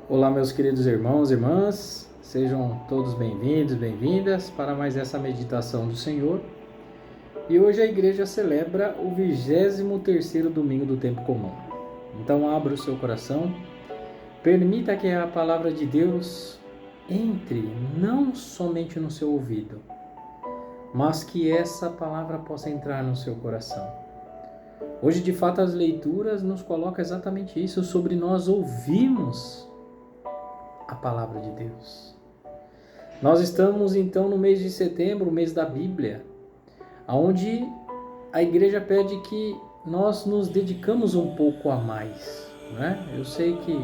Olá, meus queridos irmãos e irmãs, sejam todos bem-vindos, bem-vindas para mais essa meditação do Senhor. E hoje a igreja celebra o 23º domingo do tempo comum. Então abra o seu coração, permita que a palavra de Deus entre não somente no seu ouvido, mas que essa palavra possa entrar no seu coração. Hoje, de fato, as leituras nos colocam exatamente isso, sobre nós ouvirmos a palavra de Deus. Nós estamos então no mês de setembro, o mês da Bíblia, onde a igreja pede que nós nos dedicamos um pouco a mais, né? Eu sei que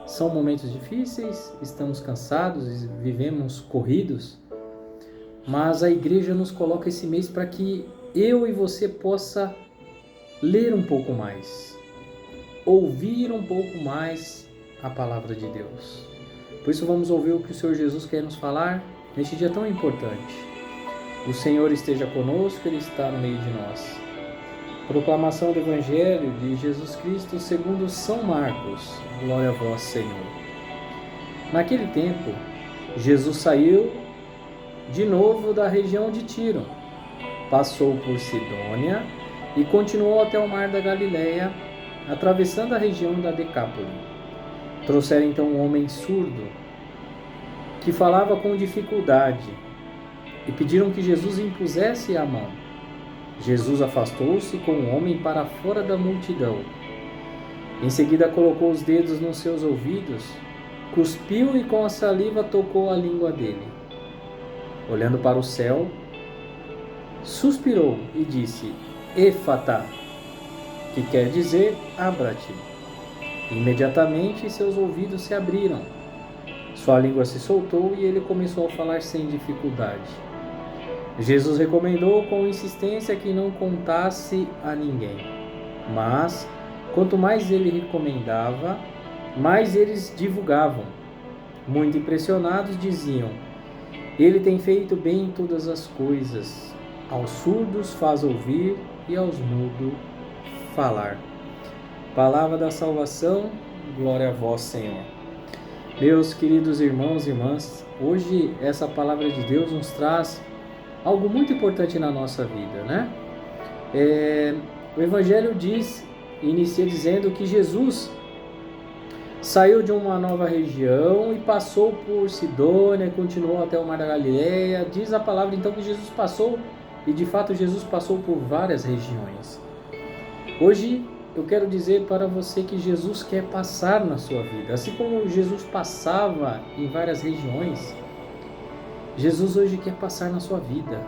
são momentos difíceis, estamos cansados e vivemos corridos, mas a igreja nos coloca esse mês para que eu e você possa ler um pouco mais, ouvir um pouco mais a palavra de Deus. Por isso vamos ouvir o que o Senhor Jesus quer nos falar neste dia tão importante. O Senhor esteja conosco, Ele está no meio de nós. Proclamação do Evangelho de Jesus Cristo segundo São Marcos. Glória a vós, Senhor. Naquele tempo, Jesus saiu de novo da região de Tiro, passou por Sidônia e continuou até o mar da Galileia, atravessando a região da Decápole. Trouxeram então um homem surdo, que falava com dificuldade, e pediram que Jesus impusesse a mão. Jesus afastou-se com o homem para fora da multidão. Em seguida colocou os dedos nos seus ouvidos, cuspiu e com a saliva tocou a língua dele. Olhando para o céu, suspirou e disse: Éfata, que quer dizer abra-te. Imediatamente seus ouvidos se abriram, sua língua se soltou e ele começou a falar sem dificuldade. Jesus recomendou com insistência que não contasse a ninguém. Mas, quanto mais ele recomendava, mais eles divulgavam. Muito impressionados, diziam: Ele tem feito bem em todas as coisas. Aos surdos faz ouvir e aos mudos falar. Palavra da salvação, glória a vós, Senhor. Meus queridos irmãos e irmãs, hoje essa palavra de Deus nos traz algo muito importante na nossa vida, né? O Evangelho inicia dizendo que Jesus saiu de uma nova região e passou por Sidônia e continuou até o mar da Galileia. Diz a palavra então que Jesus passou, e de fato Jesus passou por várias regiões. Hoje eu quero dizer para você que Jesus quer passar na sua vida. Assim como Jesus passava em várias regiões, Jesus hoje quer passar na sua vida.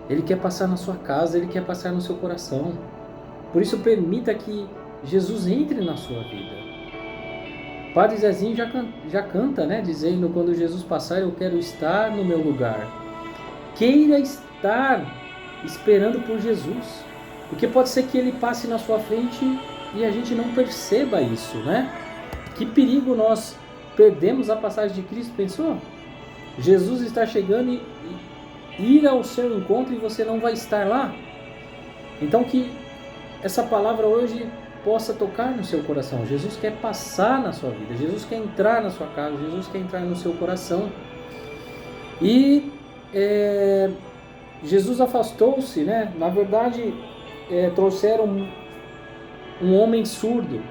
Ele quer passar na sua casa, Ele quer passar no seu coração. Por isso permita que Jesus entre na sua vida. Padre Zezinho já canta, né? Dizendo: quando Jesus passar eu quero estar no meu lugar. Queira estar esperando por Jesus. Porque pode ser que ele passe na sua frente e a gente não perceba isso, né? Que perigo nós perdemos a passagem de Cristo, pensou? Jesus está chegando e ir ao seu encontro e você não vai estar lá. Então que essa palavra hoje possa tocar no seu coração. Jesus quer passar na sua vida, Jesus quer entrar na sua casa, Jesus quer entrar no seu coração. E Jesus afastou-se, né? Na verdade, trouxeram um homem surdo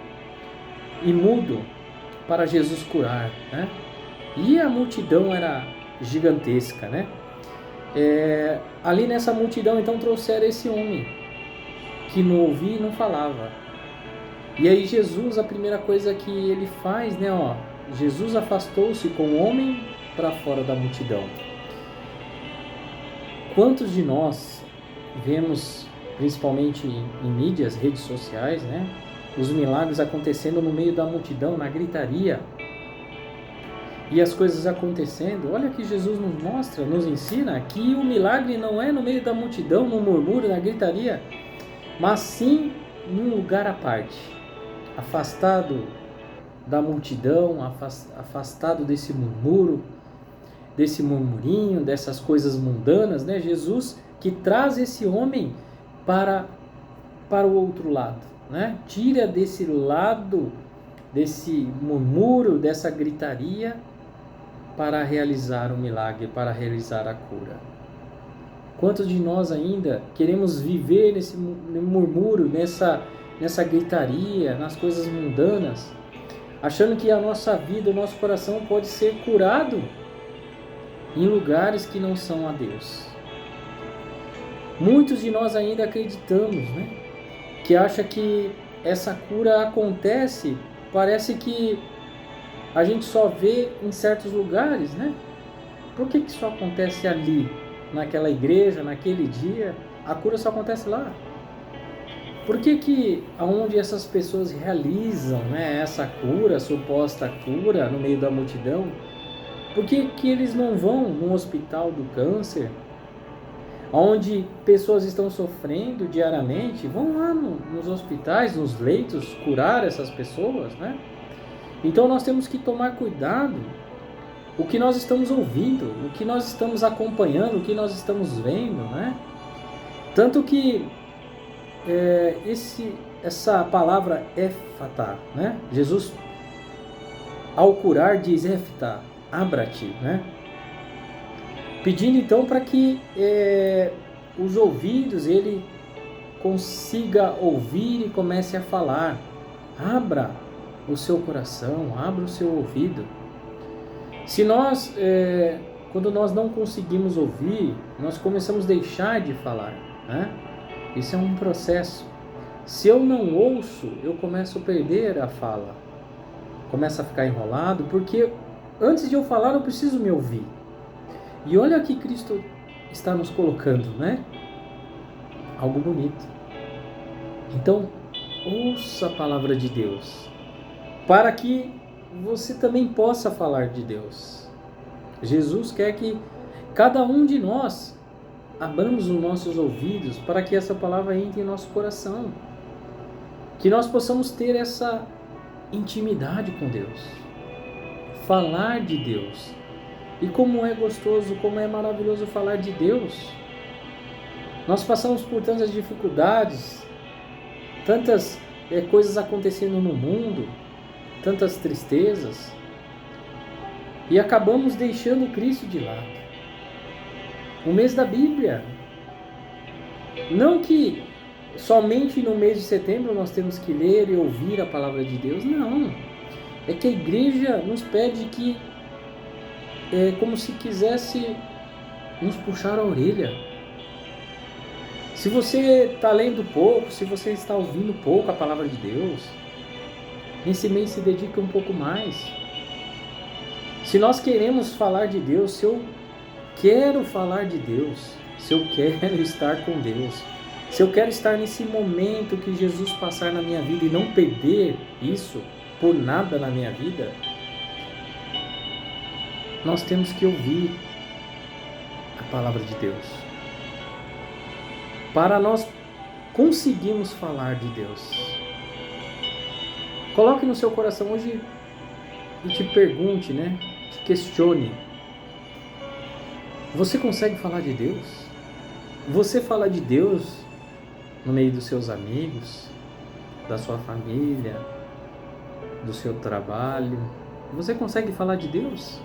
e mudo para Jesus curar, né? E a multidão era gigantesca, né? Ali nessa multidão então trouxeram esse homem que não ouvia e não falava. E aí Jesus, a primeira coisa que ele faz, né? Jesus afastou-se com o homem para fora da multidão. Quantos de nós vemos, principalmente em mídias, redes sociais, né? Os milagres acontecendo no meio da multidão, na gritaria. E as coisas acontecendo. Olha que Jesus nos mostra, nos ensina que o milagre não é no meio da multidão, no murmúrio, na gritaria, mas sim num lugar à parte, afastado da multidão, afastado desse murmúrio, desse murmurinho, dessas coisas mundanas, né? Jesus que traz esse homem para o outro lado, né? Tira desse lado desse murmúrio, dessa gritaria, para realizar o milagre, para realizar a cura. Quantos de nós ainda queremos viver nesse murmúrio, nessa gritaria, nas coisas mundanas, achando que a nossa vida, o nosso coração pode ser curado em lugares que não são a Deus? Muitos de nós ainda acreditamos, né? Que acha que essa cura acontece, parece que a gente só vê em certos lugares, né? Por que só acontece ali, naquela igreja, naquele dia? A cura só acontece lá. Por que onde essas pessoas realizam, né, essa cura, suposta cura, no meio da multidão, por que eles não vão no hospital do câncer, onde pessoas estão sofrendo diariamente? Vão lá nos hospitais, nos leitos, curar essas pessoas, né? Então nós temos que tomar cuidado o que nós estamos ouvindo, o que nós estamos acompanhando, o que nós estamos vendo, né? Tanto que essa palavra éfata, né? Jesus, ao curar, diz éfata, abra-te, né? Pedindo então para que os ouvidos, ele consiga ouvir e comece a falar. Abra o seu coração, abra o seu ouvido. Se nós, quando nós não conseguimos ouvir, nós começamos a deixar de falar, né? Isso é um processo. Se eu não ouço, eu começo a perder a fala. Começo a ficar enrolado, porque antes de eu falar, eu preciso me ouvir. E olha que Cristo está nos colocando, né? Algo bonito. Então, ouça a palavra de Deus, para que você também possa falar de Deus. Jesus quer que cada um de nós abramos os nossos ouvidos para que essa palavra entre em nosso coração. Que nós possamos ter essa intimidade com Deus. Falar de Deus. E como é gostoso, como é maravilhoso falar de Deus. Nós passamos por tantas dificuldades, tantas coisas acontecendo no mundo, tantas tristezas, e acabamos deixando Cristo de lado. O mês da Bíblia. Não que somente no mês de setembro nós temos que ler e ouvir a palavra de Deus, não. É que a igreja nos pede que, como se quisesse nos puxar a orelha. Se você está lendo pouco, se você está ouvindo pouco a palavra de Deus, nesse mês se dedica um pouco mais. Se nós queremos falar de Deus, se eu quero falar de Deus, se eu quero estar com Deus, se eu quero estar nesse momento que Jesus passar na minha vida e não perder isso por nada na minha vida, nós temos que ouvir a palavra de Deus, para nós conseguirmos falar de Deus. Coloque no seu coração hoje e te pergunte, né? Te questione. Você consegue falar de Deus? Você fala de Deus no meio dos seus amigos, da sua família, do seu trabalho? Você consegue falar de Deus?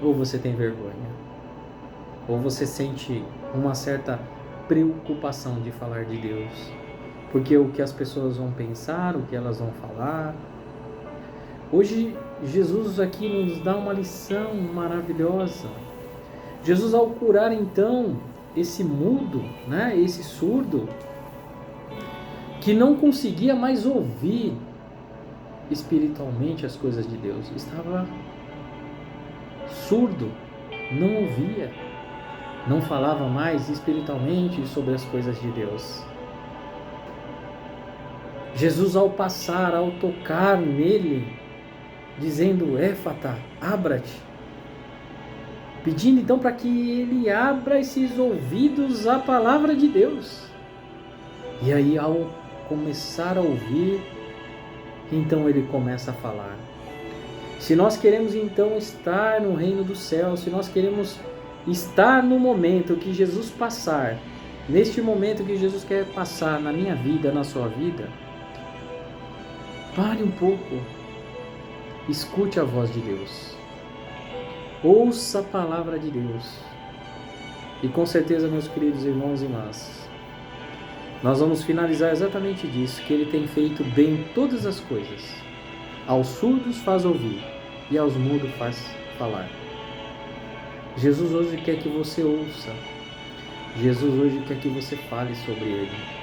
Ou você tem vergonha? Ou você sente uma certa preocupação de falar de Deus? Porque o que as pessoas vão pensar, o que elas vão falar? Hoje, Jesus aqui nos dá uma lição maravilhosa. Jesus, ao curar então esse mudo, né, esse surdo, que não conseguia mais ouvir espiritualmente as coisas de Deus, estava surdo, não ouvia, não falava mais espiritualmente sobre as coisas de Deus. Jesus, ao passar, ao tocar nele, dizendo, éfata, abra-te, pedindo então para que ele abra esses ouvidos à palavra de Deus. E aí, ao começar a ouvir, então ele começa a falar. Se nós queremos então estar no reino do céu, se nós queremos estar no momento que Jesus passar, neste momento que Jesus quer passar na minha vida, na sua vida, pare um pouco, Escute a voz de Deus. Ouça a palavra de Deus. E com certeza, meus queridos irmãos e irmãs, nós vamos finalizar exatamente disso, que Ele tem feito bem todas as coisas. Aos surdos faz ouvir, e aos mudos faz falar. Jesus hoje quer que você ouça. Jesus hoje quer que você fale sobre Ele.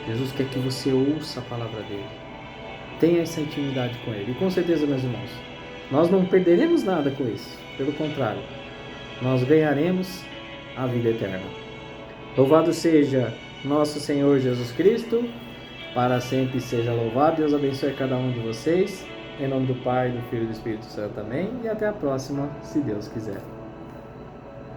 Jesus quer que você ouça a palavra dEle. Tenha essa intimidade com Ele. E com certeza, meus irmãos, nós não perderemos nada com isso. Pelo contrário, nós ganharemos a vida eterna. Louvado seja nosso Senhor Jesus Cristo. Para sempre seja louvado. Deus abençoe cada um de vocês. Em nome do Pai, do Filho e do Espírito Santo. Amém. E até a próxima, se Deus quiser.